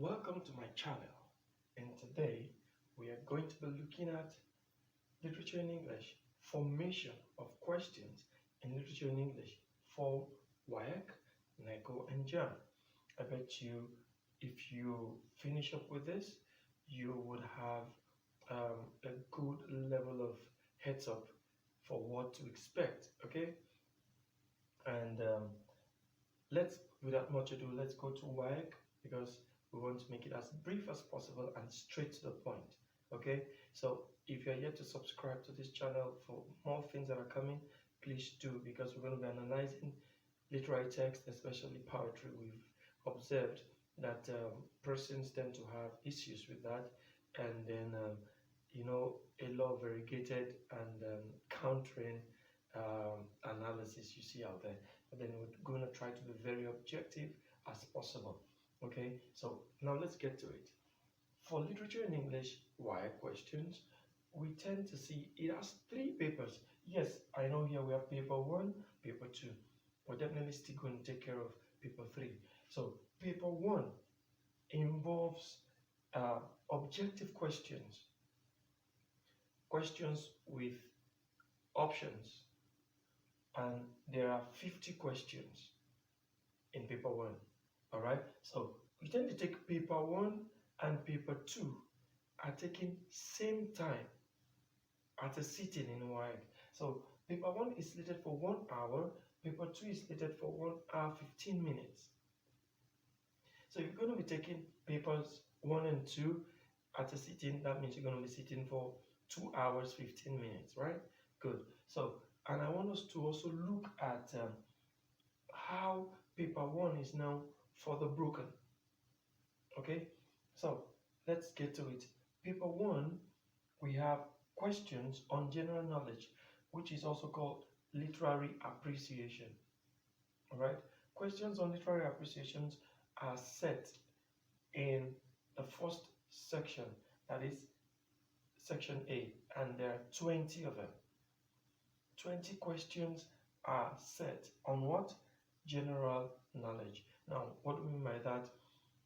Welcome to my channel, and today we are going to be looking at literature in English, formation of questions in literature in English for Waec, Neco, and Jan. I bet you if you finish up with this, you would have a good level of heads up for what to expect, okay? And without much ado, let's go to Waec because we want to make it as brief as possible and straight to the point. Okay, so if you're yet to subscribe to this channel for more things that are coming, please do, because we're going to be analyzing literary text, especially poetry. We've observed that persons tend to have issues with that, and then a lot of variegated and countering analysis you see out there. But then we're going to try to be very objective as possible. Okay, so now let's get to it. For literature in English, why questions? We tend to see it has three papers. Yes, I know here we have paper 1, paper 2. We're definitely still going to take care of paper 3. So paper 1 involves objective questions. Questions with options. And there are 50 questions in paper 1. All right, so we tend to take paper 1 and paper 2 are taken same time at a sitting in Waec. So paper 1 is slated for 1 hour, paper 2 is slated for 1 hour 15 minutes. So if you're going to be taking papers 1 and 2 at a sitting, that means you're going to be sitting for 2 hours 15 minutes, right? Good. So, and I want us to also look at how paper 1 is now further broken. Okay, so let's get to it. Paper 1, we have questions on general knowledge, which is also called literary appreciation. All right, questions on literary appreciations are set in the first section, that is section A, and there are 20 of them. 20 questions are set on what? General knowledge. Now, what do we mean by that?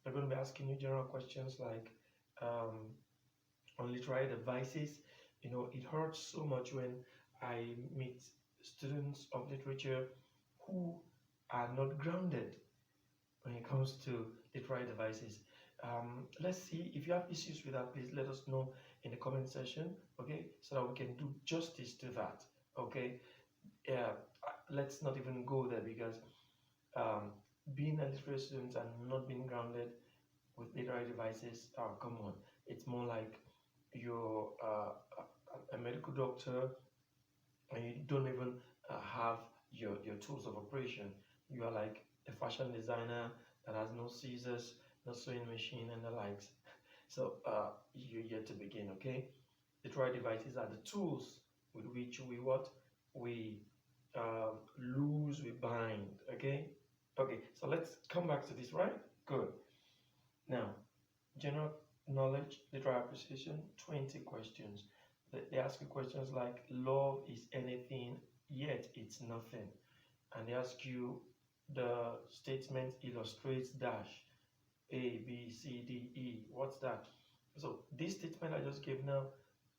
They're going to be asking you general questions like on literary devices. You know, it hurts so much when I meet students of literature who are not grounded when it comes to literary devices. Let's see, if you have issues with that, please let us know in the comment section, okay, so that we can do justice to that, okay? Let's not even go there, because being a literary student and not being grounded with literary devices, come on, it's more like you're a medical doctor and you don't even have your tools of operation. You are like a fashion designer that has no scissors, no sewing machine, and the likes. So you're yet to begin, okay? Literary devices are the tools with which we lose, we bind, okay? Okay, so let's come back to this, right? Good. Now, general knowledge, literary appreciation, 20 questions. They ask you questions like, love is anything, yet it's nothing. And they ask you, the statement illustrates dash, A, B, C, D, E. What's that? So this statement I just gave now,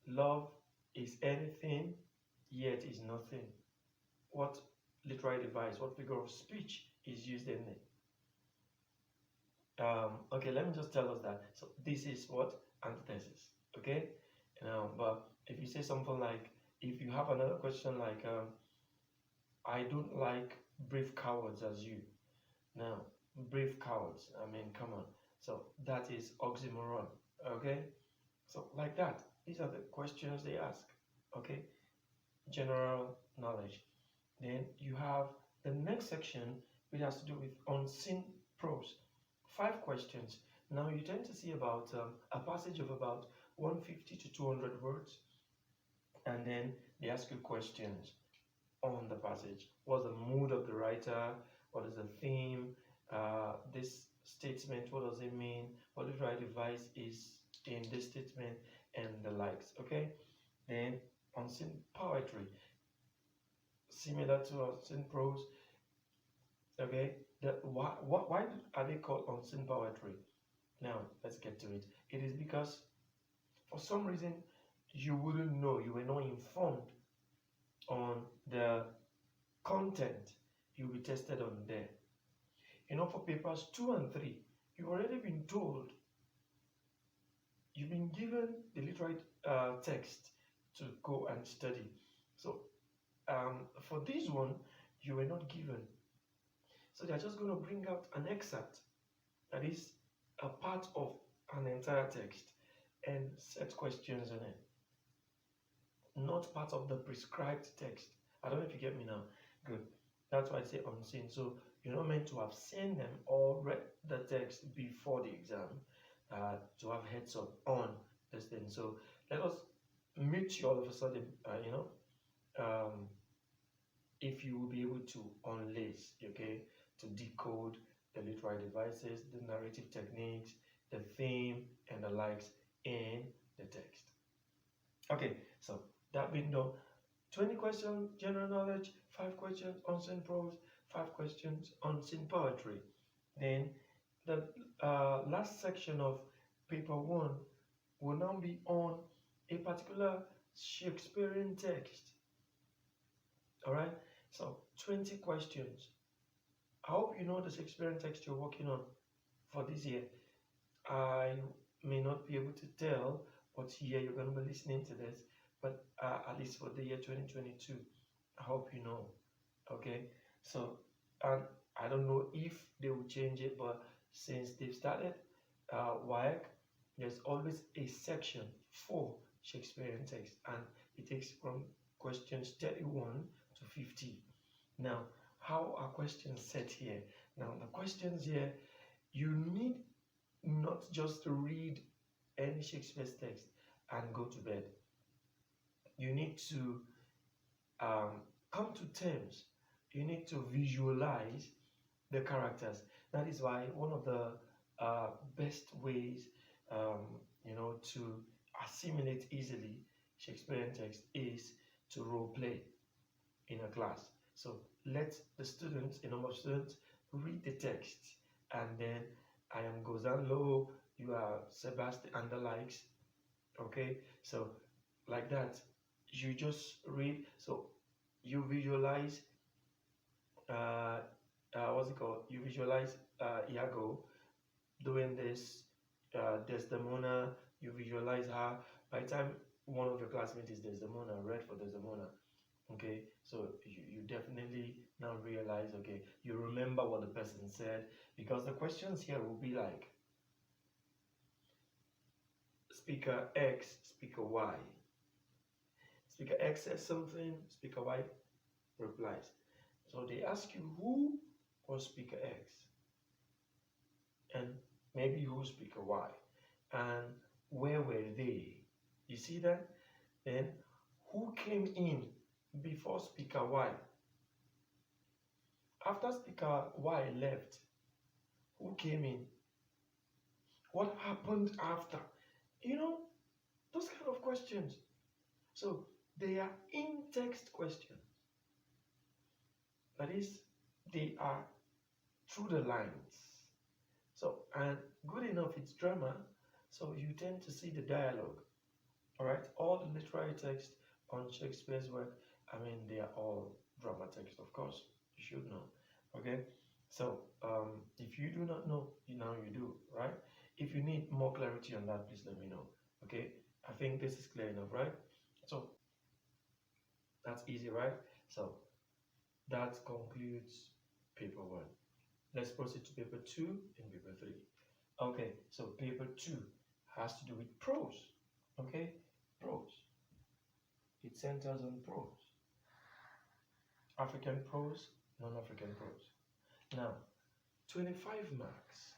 love is anything, yet is nothing. What literary device, what figure of speech is used in it? Okay, let me just tell us that. So this is what? Antithesis. Okay? But if you say something like, if you have another question like, I don't like brave cowards as you. Now, brave cowards, I mean, come on. So that is oxymoron. Okay? So like that, these are the questions they ask. Okay? General knowledge. Then you have the next section, which has to do with unseen prose. 5 questions. Now you tend to see about a passage of about 150 to 200 words, and then they ask you questions on the passage. What's the mood of the writer? What is the theme? This statement, what does it mean? What literary device is in this statement, and the likes. Okay. Then unseen poetry, similar to unseen prose. Okay, why are they called unseen poetry? Now, let's get to it. It is because for some reason you wouldn't know, you were not informed on the content you'll be tested on there. For papers 2 and 3, you've already been told, you've been given the literary text to go and study. So for this one, you were not given. So they're just going to bring out an excerpt that is a part of an entire text and set questions on it. Not part of the prescribed text. I don't know if you get me now. Good. That's why I say unseen. So you're not meant to have seen them or read the text before the exam to have heads up on this thing. So let us meet you all of a sudden, if you will be able to unlace, okay, to decode the literary devices, the narrative techniques, the theme, and the likes in the text. Okay, so that being done, 20 questions general knowledge, 5 questions unseen prose, 5 questions unseen poetry. Then the last section of paper 1 will now be on a particular Shakespearean text. All right, so 20 questions. I hope you know the Shakespearean text you're working on for this year. I may not be able to tell what year you're going to be listening to this, but at least for the year 2022, I hope you know. Okay, so and I don't know if they will change it, but since they've started Waec, there's always a section for Shakespearean text, and it takes from questions 31 to 50. Now, how are questions set here? Now, the questions here, you need not just to read any Shakespeare's text and go to bed. You need to come to terms. You need to visualize the characters. That is why one of the best ways, to assimilate easily Shakespearean text is to role play in a class. So let the students, a number of students, read the text, and then I am Gozanlo, you are Sebastian, and the likes. Okay, so like that, you just read. So you visualize, what's it called? You visualize Iago doing this, Desdemona. You visualize her. By the time one of your classmates is Desdemona, read for Desdemona. Okay, so you definitely now realize, okay, you remember what the person said, because the questions here will be like speaker X, speaker Y. Speaker X says something, speaker Y replies. So they ask you who was speaker X, and maybe who speaker Y, and where were they? You see that? Then who came in before speaker Y? After speaker Y left, who came in? What happened after? Those kind of questions. So they are in-text questions. That is, they are through the lines. So, and good enough, it's drama, so you tend to see the dialogue. All right, all the literary text on Shakespeare's work, they are all drama text, of course. You should know. Okay, so if you do not know, now you do, right? If you need more clarity on that, please let me know. Okay, I think this is clear enough, right? So that's easy, right? So that concludes paper 1. Let's proceed to paper 2 and paper 3. Okay, so paper 2 has to do with prose. Okay, prose. It centers on prose. African prose, non-African prose. Now, 25 marks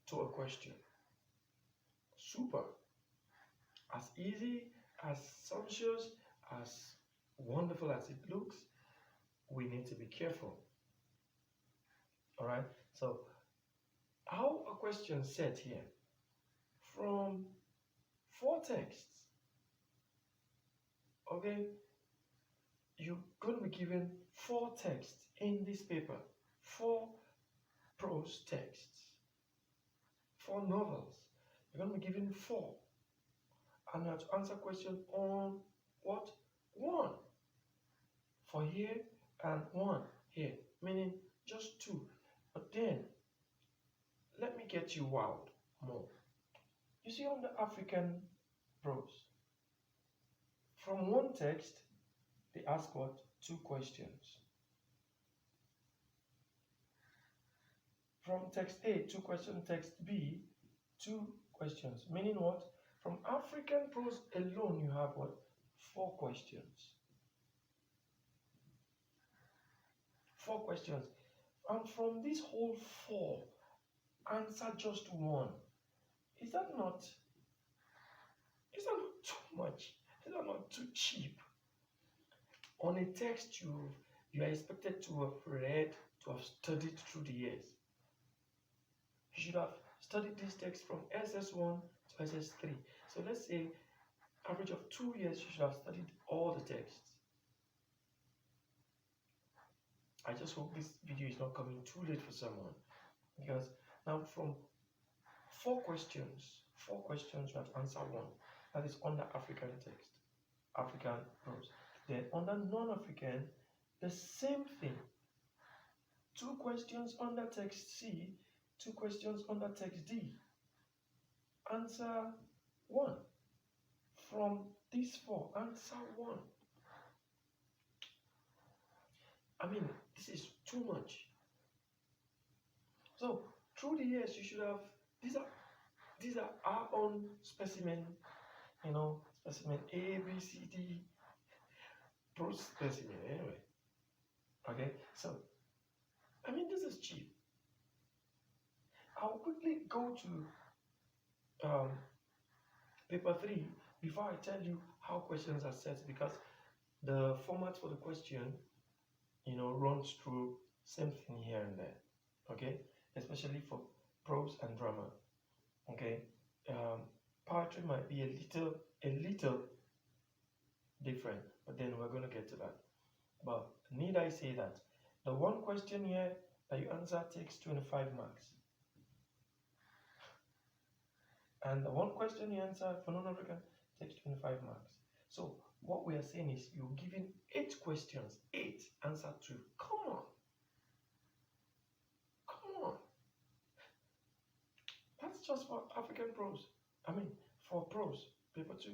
to a question. Super. As easy, as sumptuous, as wonderful as it looks, we need to be careful. All right, so how a question set here from 4 texts. Okay, you're going to be given 4 texts in this paper, 4 prose texts. 4 novels. You're going to be given 4. And you have to answer question on what? 1 for here and 1 here, meaning just 2. But then, let me get you wowed more. You see, on the African prose, from one text, they ask what? 2 questions. From text A, 2 questions. Text B, 2 questions. Meaning what? From African prose alone, you have what? 4 questions. 4 questions. And from this whole 4, answer just 1. Is that not too much? Is that not too cheap? On a text you are expected to have read, to have studied through the years. You should have studied this text from SS1 to SS3. So let's say average of 2 years, you should have studied all the texts. I just hope this video is not coming too late for someone, because now from 4 questions you have to answer 1. That is under African text, African prose. Then under non-African, the same thing. 2 questions under text C, 2 questions under text D. Answer 1. From these 4, answer 1. I mean, this is too much. So through the years, you should have these are our own specimen, specimen A, B, C, D, prose specimen anyway. Okay, so I mean, this is cheap. I'll quickly go to paper 3 before I tell you how questions are set, because the format for the question runs through same thing here and there. Okay, especially for prose and drama. Okay, poetry might be a little different, but then we're going to get to that. But need I say that the one question here that you answer takes 25 marks, and the one question you answer for non-African takes 25 marks. So what we are saying is you're given 8 questions, 8, answer 2. Come on. That's just for African prose. I mean, for prose, paper 2.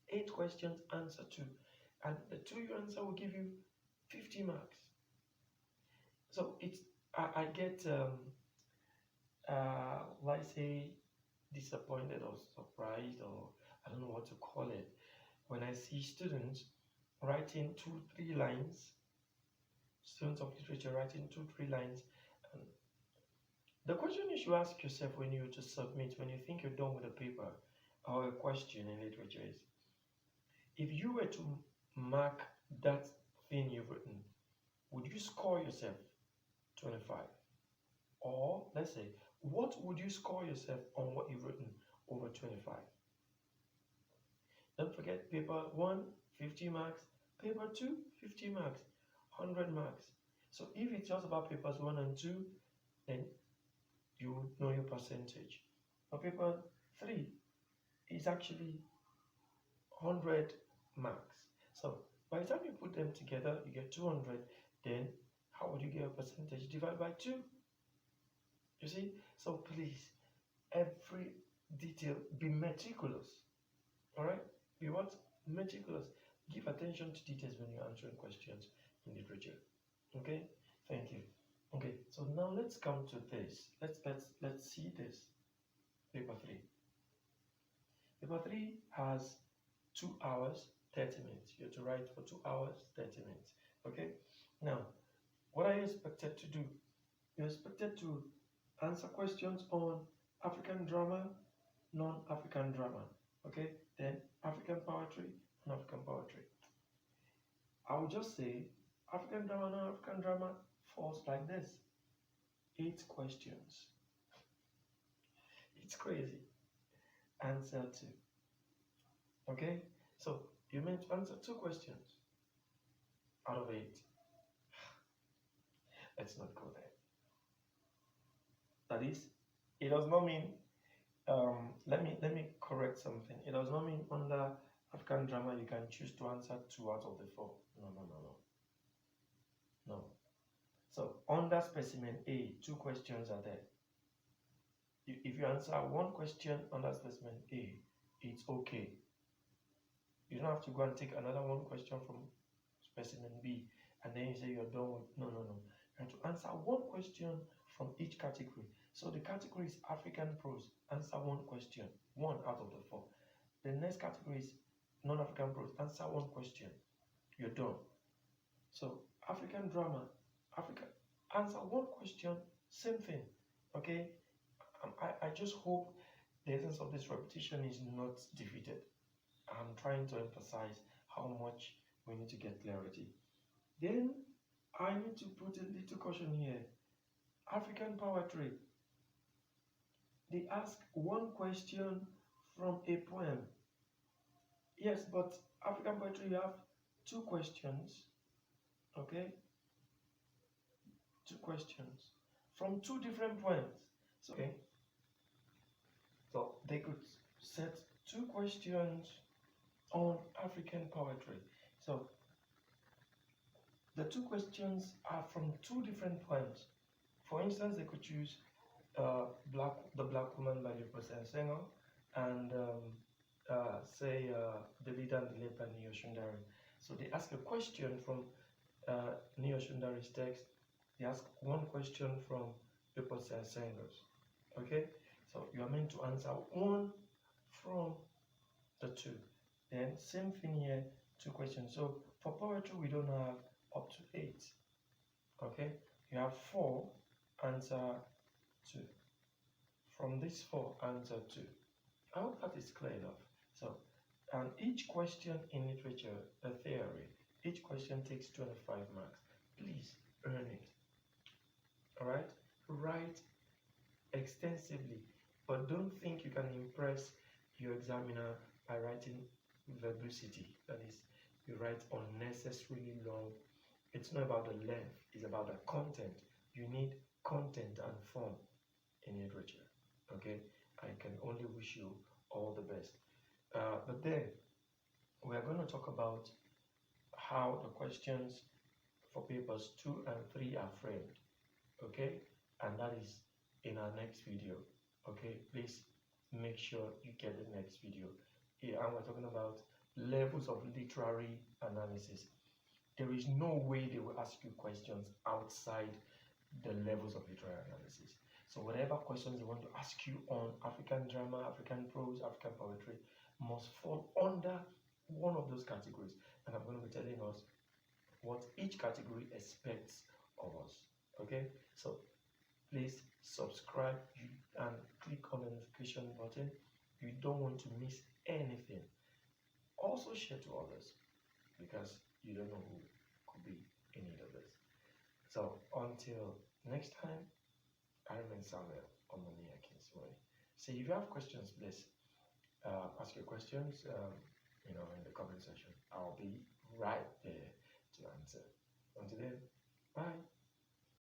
8 questions, answer 2. And the 2 you answer will give you 50 marks. So I get, let's say, disappointed or surprised, or I don't know what to call it, when I see students writing 2-3 lines, students of literature writing 2-3 lines. And the question you should ask yourself when you just submit, when you think you're done with a paper or a question in literature is, if you were to mark that thing you've written, would you score yourself 25? Or let's say, what would you score yourself on what you've written over 25? Don't forget, paper 1, 50 marks. Paper 2, 50 marks. 100 marks. So if it's just about papers 1 and 2, then you would know your percentage. But paper 3 is actually 100 marks. So by the time you put them together, you get 200. Then how would you get a percentage? Divide by 2. You see? So please, every detail, be meticulous. Alright? Be what? Meticulous. Give attention to details when you're answering questions in literature. Okay? Thank you. Okay, so now let's come to this. Let's see this. Paper 3. Paper 3 has 2 hours, 30 minutes. You have to write for 2 hours, 30 minutes. Okay? Now, what are you expected to do? You're expected to answer questions on African drama, non-African drama. Okay? Then African poetry, non-African poetry. I will just say African drama, non-African drama falls like this. 8 questions. It's crazy. Answer 2. Okay? So you meant to answer 2 questions out of 8. Let's not go there. That is It does not mean let me correct something. It does not mean under African drama you can choose to answer 2 out of the 4. No, no, no, no. No. So under specimen A, 2 questions are there. If you answer 1 question under specimen A, it's okay. You don't have to go and take another 1 question from specimen B and then you say you're done with. No, no, no. You have to answer 1 question from each category. So the category is African prose. Answer 1 question, 1 out of the 4. The next category is non-African prose. Answer 1 question. You're done. So African drama, Africa, answer 1 question, same thing. Okay. I just hope the essence of this repetition is not defeated. I'm trying to emphasize how much we need to get clarity. Then I need to put a little caution here. African poetry. They ask 1 question from a poem. Yes, but African poetry you have 2 questions. Okay? 2 questions from 2 different poems. So, okay. So they could set 2 questions on African poetry. So the 2 questions are from 2 different poems. For instance, they could choose The Black Woman by Leopold Senghor and say The Leader and the Late by Neo Shundari. So they ask a question from Neo Shundari's text. They ask 1 question from Leopold Senghor's. Okay, so you are meant to answer 1 from the 2. Then same thing here, 2 questions. So for poetry we don't have up to 8. Okay, you have 4, answer 2. From this 4, answer 2. I hope that is clear enough. So, and each question in literature, a theory, each question takes 25 marks. Please earn it. Alright? Write extensively, but don't think you can impress your examiner by writing verbosity. That is, you write unnecessarily long. It's not about the length, it's about the content. You need content and form in literature. Okay, I can only wish you all the best. But then we are going to talk about how the questions for papers 2 and 3 are framed. Okay, and that is in our next video. Okay, please make sure you get the next video. Here, and we're talking about levels of literary analysis. There is no way they will ask you questions outside the levels of literary analysis. So whatever questions they want to ask you on African drama, African prose, African poetry must fall under one of those categories. And I'm going to be telling us what each category expects of us. Okay, so please subscribe and click on the notification button. You don't want to miss anything. Also share to others because you don't know who could be in need of this. So until next time, I remain Samuel on Money Akins Money. So if you have questions, please ask your questions in the comment section. I'll be right there to answer. Until then, bye.